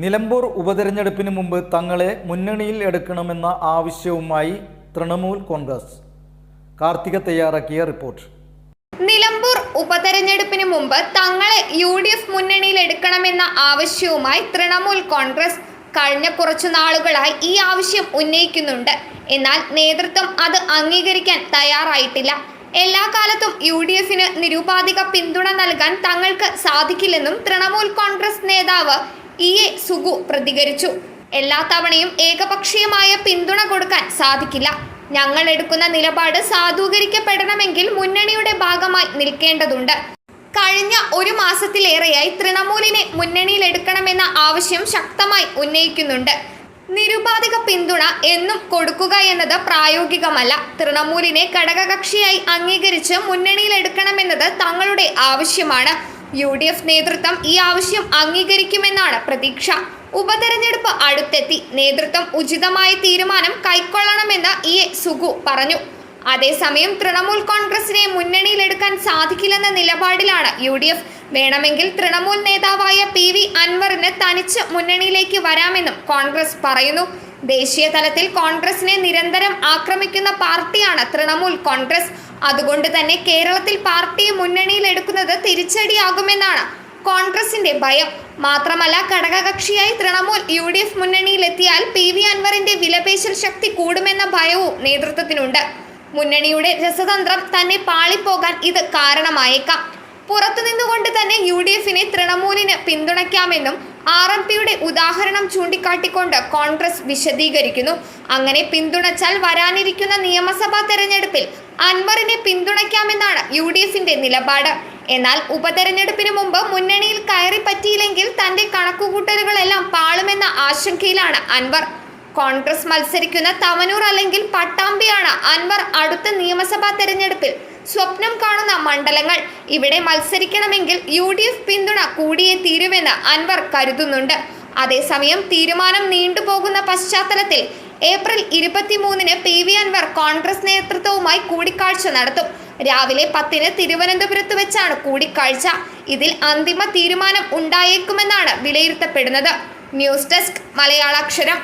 നിലമ്പൂർ ഉപതെരഞ്ഞെടുപ്പിന് മുമ്പ് തങ്ങളെ മുന്നണിയിൽ എടുക്കണമെന്ന ആവശ്യവുമായി തൃണമൂൽ കോൺഗ്രസ്. കാർത്തിക തയ്യാറാക്കിയ റിപ്പോർട്ട്. നിലമ്പൂർ ഉപതെരഞ്ഞെടുപ്പിന് മുമ്പ് തങ്ങളെ UDF മുന്നണിയിൽ എടുക്കണമെന്ന ആവശ്യവുമായി തൃണമൂൽ കോൺഗ്രസ് കഴിഞ്ഞ കുറച്ചു നാളുകളായി ഈ ആവശ്യം ഉന്നയിക്കുന്നുണ്ട്. എന്നാൽ നേതൃത്വം അത് അംഗീകരിക്കാൻ തയ്യാറായിട്ടില്ല. എല്ലാ കാലത്തും UDFന് നിരുപാധിക പിന്തുണ നൽകാൻ തങ്ങൾക്ക് സാധിക്കില്ലെന്നും തൃണമൂൽ കോൺഗ്രസ് നേതാവ് EA സുഗു പ്രതികരിച്ചു. എല്ലാ തവണയും ഏകപക്ഷീയമായ പിന്തുണ കൊടുക്കാൻ സാധിക്കില്ല. ഞങ്ങൾ എടുക്കുന്ന നിലപാട് സാധൂകരിക്കപ്പെടണമെങ്കിൽ മുന്നണിയുടെ ഭാഗമായി നിൽക്കേണ്ടതുണ്ട്. കഴിഞ്ഞ ഒരു മാസത്തിലേറെയായി തൃണമൂലിനെ മുന്നണിയിൽ എടുക്കണമെന്ന ആവശ്യം ശക്തമായി ഉന്നയിക്കുന്നുണ്ട്. നിരുപാധിക പിന്തുണ എന്നും കൊടുക്കുക എന്നത് പ്രായോഗികമല്ല. തൃണമൂലിനെ ഘടകകക്ഷിയായി അംഗീകരിച്ച് മുന്നണിയിൽ എടുക്കണമെന്നത് തങ്ങളുടെ ആവശ്യമാണ്. UDF നേതൃത്വം ഈ ആവശ്യം അംഗീകരിക്കുമെന്നാണ് പ്രതീക്ഷ. ഉപതെരഞ്ഞെടുപ്പ് അടുത്തെത്തി. നേതൃത്വം ഉചിതമായ തീരുമാനം കൈക്കൊള്ളണമെന്ന് EA സുഗു പറഞ്ഞു. അതേസമയം തൃണമൂൽ കോൺഗ്രസിനെ മുന്നണിയിലെടുക്കാൻ സാധിക്കില്ലെന്ന നിലപാടിലാണ് UDF. വേണമെങ്കിൽ തൃണമൂൽ നേതാവായ PV അൻവറിന് തനിച്ച് മുന്നണിയിലേക്ക് വരാമെന്നും കോൺഗ്രസ് പറയുന്നു. ദേശീയ തലത്തിൽ കോൺഗ്രസിനെ നിരന്തരം ആക്രമിക്കുന്ന പാർട്ടിയാണ് തൃണമൂൽ കോൺഗ്രസ്. അതുകൊണ്ട് തന്നെ കേരളത്തിൽ പാർട്ടിയെ മുന്നണിയിലെടുക്കുന്നത് തിരിച്ചടിയാകുമെന്നാണ് കോൺഗ്രസിന്റെ ഭയം. മാത്രമല്ല, ഘടകകക്ഷിയായി തൃണമൂൽ UDF മുന്നണിയിലെത്തിയാൽ PV അൻവറിന്റെ വിലപേശൽ ശക്തി കൂടുമെന്ന ഭയവും നേതൃത്വത്തിനുണ്ട്. മുന്നണിയുടെ രസതന്ത്രം തന്നെ പാളിപ്പോകാൻ ഇത് കാരണമായേക്കാം. പുറത്തുനിന്നുകൊണ്ട് തന്നെ UDFനെ തൃണമൂലിന് പിന്തുണയ്ക്കാമെന്നും RMPയുടെ ഉദാഹരണം ചൂണ്ടിക്കാട്ടിക്കൊണ്ട് കോൺഗ്രസ് വിശദീകരിക്കുന്നു. അങ്ങനെ പിന്തുണച്ചാൽ വരാനിരിക്കുന്ന നിയമസഭാ തെരഞ്ഞെടുപ്പിൽ അൻവറിനെ പിന്തുണയ്ക്കാമെന്നാണ് UDFന്റെ നിലപാട്. എന്നാൽ ഉപതെരഞ്ഞെടുപ്പിന് മുമ്പ് മുന്നണിയിൽ കയറി പറ്റിയില്ലെങ്കിൽ തന്റെ കണക്കുകൂട്ടലുകളെല്ലാം പാളുമെന്ന ആശങ്കയിലാണ് അൻവർ. കോൺഗ്രസ് മത്സരിക്കുന്ന തവനൂർ അല്ലെങ്കിൽ പട്ടാമ്പിയാണ് അൻവർ അടുത്ത നിയമസഭാ തെരഞ്ഞെടുപ്പിൽ സ്വപ്നം കാണുന്ന മണ്ഡലങ്ങൾ. ഇവിടെ മത്സരിക്കണമെങ്കിൽ UDF പിന്തുണ കൂടിയേ തീരുമെന്ന് അൻവർ കരുതുന്നുണ്ട്. അതേസമയം തീരുമാനം നീണ്ടുപോകുന്ന പശ്ചാത്തലത്തിൽ ഏപ്രിൽ 23-ന് PV അൻവർ കോൺഗ്രസ് നേതൃത്വവുമായി കൂടിക്കാഴ്ച നടത്തും. രാവിലെ 10-ന് തിരുവനന്തപുരത്ത് വെച്ചാണ് കൂടിക്കാഴ്ച. ഇതിൽ അന്തിമ തീരുമാനം ഉണ്ടായേക്കുമെന്നാണ് വിലയിരുത്തപ്പെടുന്നത്. News desk മലയാളാക്ഷരം.